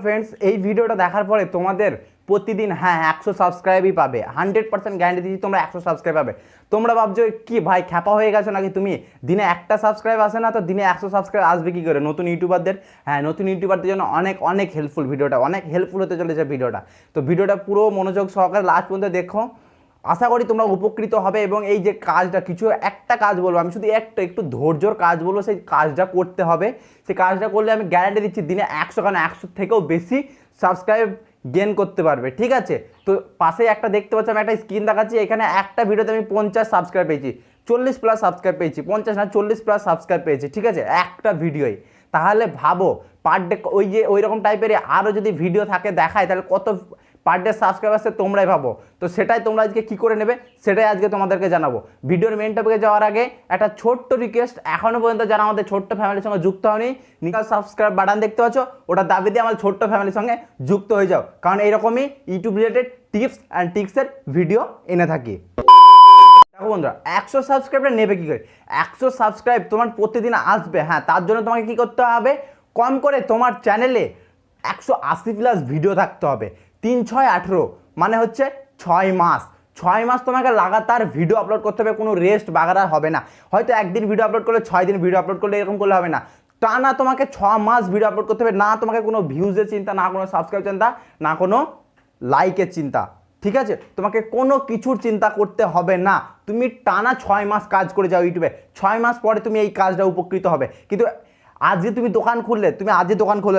Friends, এই ভিডিওটা দেখার পরে তোমাদের প্রতিদিন 100 সাবস্ক্রাইবই পাবে। 100% গ্যারান্টি দিচ্ছি তোমরা 100 সাবস্ক্রাইব পাবে। তোমরা ভাবছো কি ভাই খ্যাপা হয়ে গেছো নাকি তুমি? দিনে একটা সাবস্ক্রাইব আসে না তো দিনে 100 সাবস্ক্রাইব আসবে কি করে নতুন ইউটিউবারদের? নতুন ইউটিউবারদের জন্য অনেক অনেক হেল্পফুল ভিডিওটা, অনেক হেল্পফুল হতে চলেছে ভিডিওটা। তো ভিডিওটা পুরো মনোযোগ সহকারে লাস্ট পর্যন্ত দেখো। আশা করি তোমরা উপকৃত হবে। এবং এই যে কাজটা, কিছু একটা কাজ বলবো আমি, শুধু একটু ধৈর্যর কাজ বলবো, সেই কাজটা করতে হবে। সেই কাজটা করলে আমি গ্যারান্টি দিচ্ছি দিনে 100, কারণ 100 থেকেও বেশি সাবস্ক্রাইব গেন করতে পারবে। ঠিক আছে, তো পাশে একটা দেখতে পাচ্ছি, আমি একটা স্ক্রিন দেখাচ্ছি। এখানে একটা ভিডিওতে আমি 50 সাবস্ক্রাইব পেয়েছি, 40+ সাবস্ক্রাইব পেয়েছি, 50 না 40+ সাবস্ক্রাইব পেয়েছি। ঠিক আছে, একটা ভিডিওই। তাহলে ভাবো পার ডে ওই রকম টাইপের আরও যদি ভিডিও থাকে দেখায়, তাহলে কত পার ডে সাবস্ক্রাইব আসছে তোমরাই ভাবো। তো সেটাই তোমরা আজকে কী করে নেবে সেটাই আজকে তোমাদেরকে জানাবো। ভিডিওর মেন টপিকে যাওয়ার আগে একটা ছোট্ট রিকোয়েস্ট, এখনও পর্যন্ত যারা আমাদের ছোট্ট ফ্যামিলির সঙ্গে যুক্ত হয়নি, নিকাল সাবস্ক্রাইব বাটন দেখতে পাচ্ছ, ওটা দাবি দিয়ে আমাদের ছোট্ট ফ্যামিলির সঙ্গে যুক্ত হয়ে যাও, কারণ এইরকমই ইউটিউব রিলেটেড টিপস অ্যান্ড ট্রিক্সের ভিডিও এনে থাকি। দেখো বন্ধুরা, 100 সাবস্ক্রাইবটা নেবে কী করে? 100 সাবস্ক্রাইব তোমার প্রতিদিন আসবে। তার জন্য তোমাকে কী করতে হবে? কম করে তোমার চ্যানেলে 180+ ভিডিও থাকতে হবে। 3, 6, 18 মানে হচ্ছে 6 মাস। 6 মাস তোমাকে লাগাতার ভিডিও আপলোড করতে হবে, কোনো রেস্ট বাগারা হবে না। হয়তো একদিন ভিডিও আপলোড করলে 6 দিন ভিডিও আপলোড করলে এরকম করলে হবে না। টানা তোমাকে 6 মাস ভিডিও আপলোড করতে হবে। না তোমাকে কোনো ভিউজের চিন্তা, না কোনো সাবস্ক্রাইব চিন্তা, না কোনো লাইকের চিন্তা। ঠিক আছে, তোমাকে কোনো কিছুর চিন্তা করতে হবে না। তুমি টানা 6 মাস কাজ করে যাও ইউটিউবে, 6 মাস পরে তুমি এই কাজটা উপকৃত হবে। কিন্তু আজকে তুমি দোকান খুললে,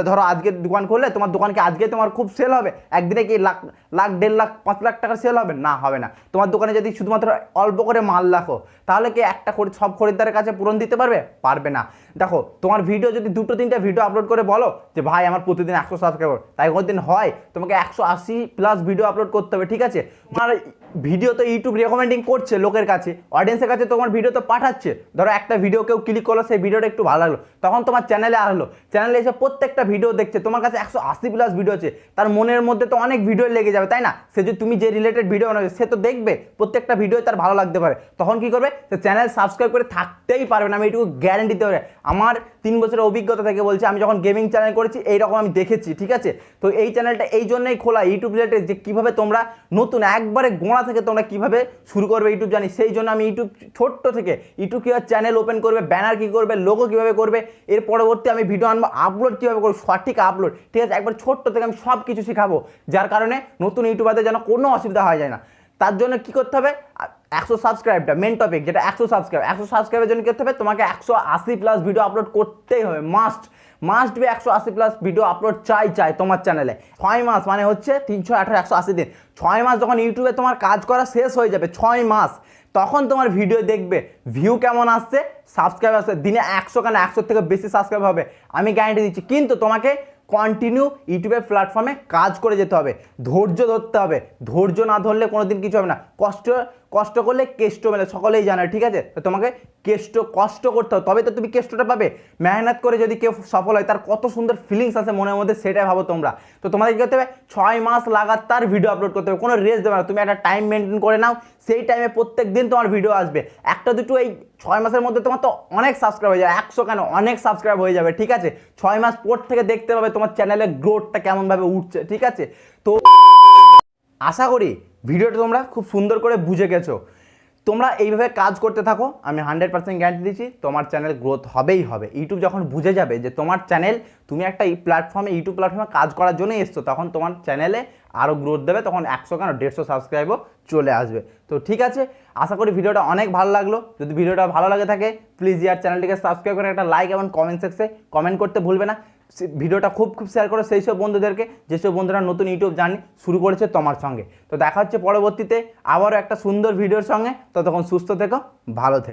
ধরো আজকে দোকান খুললে, তোমার দোকানকে আজকে তোমার খুব সেল হবে, একদিনে কি লাখ, 1.5 লাখ, 5 লাখ টাকার সেল হবে? না, হবে না। তোমার দোকানে যদি শুধুমাত্র অল্প করে মাল রাখো, তাহলে কি একটা সব খরিদ্দারের কাছে পূরণ দিতে পারবে না। দেখো, তোমার ভিডিও যদি 2-3টা ভিডিও আপলোড করে বলো যে ভাই আমার প্রতিদিন 100 সাবস্ক্রাইবার, তাই কোনোদিন হয়? তোমাকে 180+ ভিডিও আপলোড করতে হবে। ঠিক আছে, তোমার ভিডিও তো ইউটিউব রেকমেন্ডিং করছে লোকের কাছে, অডিয়েন্সের কাছে তোমার ভিডিও তো পাঠাচ্ছে। ধরো একটা ভিডিও কেউ ক্লিক করলো, সেই ভিডিওটা একটু ভালো লাগলো, তখন তোমার চ্যানেলে আসলো, চ্যানেলে এসে প্রত্যেকটা ভিডিও দেখছে, তোমার কাছে 180+ ভিডিও আছে, তার মনের মধ্যে তো অনেক ভিডিও লেগে যাবে, তাই না? সে যে তুমি যে রিলেটেড ভিডিও বানাবে, সে তো দেখবে প্রত্যেকটা ভিডিও তার ভালো লাগতে পারে। তখন কি করবে? সে চ্যানেল সাবস্ক্রাইব করে থাকতেই পারবে না। আমি এইটুকু গ্যারান্টি দিতে পারি, আমার 3 বছরের অভিজ্ঞতা থেকে বলছি। আমি যখন গেমিং চ্যানেল করেছি এইরকম আমি দেখেছি। ঠিক আছে, তো এই চ্যানেলটা এই জন্যই খোলা, ইউটিউব রিলেটেড, যে কীভাবে তোমরা নতুন একবারে গোড়া থেকে তোমরা কীভাবে শুরু করবে ইউটিউব জানি। সেই জন্য আমি ইউটিউব ছোট্ট থেকে ইউটিউব কীভাবে চ্যানেল ওপেন করবে, ব্যানার কী করবে, লোগো কীভাবে করবে, এর পরবর্তী আমি ভিডিও আনবো, আপলোড কীভাবে করবো, সঠিক আপলোড। ঠিক আছে, একবার ছোট্ট থেকে আমি সব কিছু শেখাবো, যার কারণে নতুন ইউটিউবারদের যেন কোনো অসুবিধা হয়ে যায় না। তার জন্য কী করতে হবে? 100 সাবস্ক্রাইবটা মেন টপিক, যেটা 100 সাবস্ক্রাইবের জন্য কী করতে হবে? তোমাকে 180+ ভিডিও আপলোড করতেই হবে, মাস্ট বি 180+ ভিডিও আপলোড চাই তোমার চ্যানেলে। 6 মাস মানে হচ্ছে 318, 180 দিন। 6 মাস যখন ইউটিউবে তোমার কাজ করা শেষ হয়ে যাবে, 6 মাস, তখন তোমার ভিডিও দেখবে ভিউ কেমন আসছে, সাবস্ক্রাইব আসছে। দিনে 100, কেন 100 থেকে বেশি সাবস্ক্রাইব হবে, আমি গ্যারান্টি দিচ্ছি। কিন্তু তোমাকে কন্টিনিউ ইউটিউবের প্ল্যাটফর্মে কাজ করে যেতে হবে, ধৈর্য ধরতে হবে। ধৈর্য না ধরলে কোনো দিন কিছু হবে না। কষ্ট করলে কেষ্ট মেলে, সকলেই জানে। ঠিক আছে, তো তোমাকে কষ্ট করতে হবে, তবে তো তুমি কেষ্টটা পাবে। মেহনত করে যদি কেউ সফল হয়, তার কত সুন্দর ফিলিংস আছে মনের মধ্যে, সেটাই ভাবো তোমরা। তো তোমাদের কী করতে হবে? 6 মাস লাগাতার ভিডিও আপলোড করতে হবে, কোনো রেস্ট দেবে না। তুমি একটা টাইম মেনটেন করে নাও, সেই টাইমে প্রত্যেক দিন তোমার ভিডিও আসবে। একটা দুটো এই 6 মাসের মধ্যে তোমার তো অনেক সাবস্ক্রাইব হয়ে যাবে, 100 কেন অনেক সাবস্ক্রাইব হয়ে যাবে। ঠিক আছে, 6 মাস পর থেকে দেখতে পাবে তোমার চ্যানেলের গ্রোথটা কেমনভাবে উঠছে। ঠিক আছে, তো আশা করি ভিডিওটা তোমরা খুব সুন্দর করে বুঝে গেছো। তোমরা এইভাবে কাজ করতে থাকো, আমি 100% গ্যারান্টি দিচ্ছি তোমার চ্যানেল গ্রোথ হবেই হবে। ইউটিউব যখন বুঝে যাবে যে তোমার চ্যানেল, তুমি একটা ইউটিউব প্ল্যাটফর্মে কাজ করার জন্যই এসছো, তখন তোমার চ্যানেলে আরও গ্রোথ দেবে, তখন 100 কেন 150 সাবস্ক্রাইবও চলে আসবে। তো ঠিক আছে, আশা করি ভিডিওটা অনেক ভালো লাগলো। যদি ভিডিওটা ভালো লাগে থাকে, প্লিজ চ্যানেলটিকে সাবস্ক্রাইব করে একটা লাইক এবং কমেন্ট সেকশনে কমেন্ট করতে ভুলবে না। ভিডিওটা খুব শেয়ার করো সেই সব বন্ধুদেরকে, যেসব বন্ধুরা নতুন ইউটিউব জার্নি শুরু করেছে তোমার সঙ্গে। তো দেখা হচ্ছে পরবর্তীতে আবারও একটা সুন্দর ভিডিওর সঙ্গে। ততক্ষণ সুস্থ থেকো, ভালো থেকো।